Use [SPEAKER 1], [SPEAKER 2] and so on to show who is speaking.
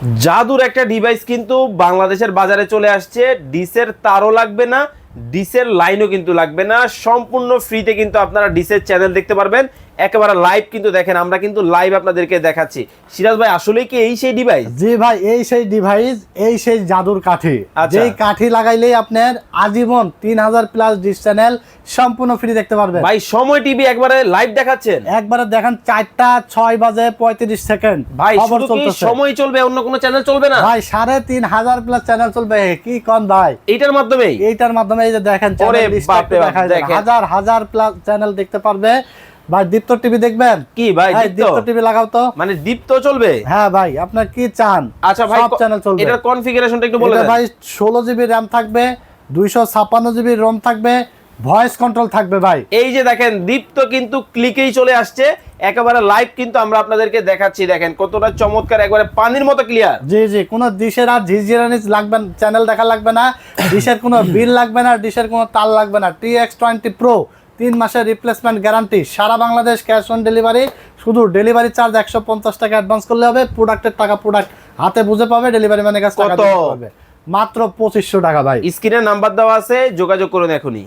[SPEAKER 1] জাদুর একটা ডিভাইস কিন্তু বাংলাদেশের বাজারে চলে আসছে। ডিসের তারও লাগবে না, ডিসের লাইনও কিন্তু লাগবে না, সম্পূর্ণ ফ্রিতে কিন্তু আপনারা ডিসের চ্যানেল দেখতে পারবেন। একেবারে লাইভ কিন্তু দেখেন, আমরা কিন্তু লাইভ আপনাদেরকে দেখাচ্ছি। সিরাজ ভাই, আসলে কি এই সেই ডিভাইস?
[SPEAKER 2] জি ভাই, এই সেই ডিভাইস, এই সেই জাদুর কাঠি। যেই কাঠি লাগাইলেই আপনার আজীবন 3000 প্লাস ডিশ চ্যানেল সম্পূর্ণ ফ্রি দেখতে পারবেন।
[SPEAKER 1] ভাই সময় টিভি একবারে লাইভ দেখাচ্ছেন?
[SPEAKER 2] একবারে দেখেন 4টা 6 বাজে 35 সেকেন্ড
[SPEAKER 1] ভাই শুধু কি সময় চলবে, অন্য কোনো চ্যানেল চলবে না?
[SPEAKER 2] ভাই 3500 প্লাস চ্যানেল চলবে। কি কোন ভাই?
[SPEAKER 1] এইটার মাধ্যমে
[SPEAKER 2] এই যে দেখেন চ্যানেল লিস্টটা দেখায়, হাজার হাজার প্লাস চ্যানেল দেখতে পারবে। ভাই দীপ্ত টিভি দেখবেন
[SPEAKER 1] কি? ভাই
[SPEAKER 2] দীপ্ত টিভি লাগাও তো।
[SPEAKER 1] মানে দীপ্ত চলবে?
[SPEAKER 2] হ্যাঁ ভাই, আপনার কি চান?
[SPEAKER 1] আচ্ছা ভাই,
[SPEAKER 2] সব চ্যানেল চলবে।
[SPEAKER 1] এটার কনফিগারেশনটা একটু বলে দেন
[SPEAKER 2] ভাই। 16 জিবি র‍্যাম থাকবে, 256 জিবি রম থাকবে, ভয়েস কন্ট্রোল থাকবে ভাই।
[SPEAKER 1] এই যে দেখেন দীপ্ত কিন্তু ক্লিকেই চলে আসছে, একেবারে লাইভ কিন্তু আমরা আপনাদেরকে দেখাচ্ছি। দেখেন কতটা চমৎকার, একবারে পানির মতো ক্লিয়ার।
[SPEAKER 2] জি জি, কোনো ডিশের আর ঝিঝিরানি লাগবে, চ্যানেল দেখা লাগবে না, ডিশের কোনো বিল লাগবে না, ডিশের কোনো তার লাগবে না। TX20 Pro 3 মাসের রিপ্লেসমেন্ট গ্যারান্টি, সারা বাংলাদেশ ক্যাশ অন ডেলিভারি। শুধু ডেলিভারি চার্জ 150 টাকা অ্যাডভান্স করলে হবে। প্রোডাক্টের টাকা প্রোডাক্ট হাতে বুঝে পাবে, ডেলিভারি ম্যানের কাছে টাকা দিতে হবে। মাত্র 2500 টাকা ভাই।
[SPEAKER 1] স্ক্রিনে নাম্বার দেওয়া আছে, যোগাযোগ করুন এখনই।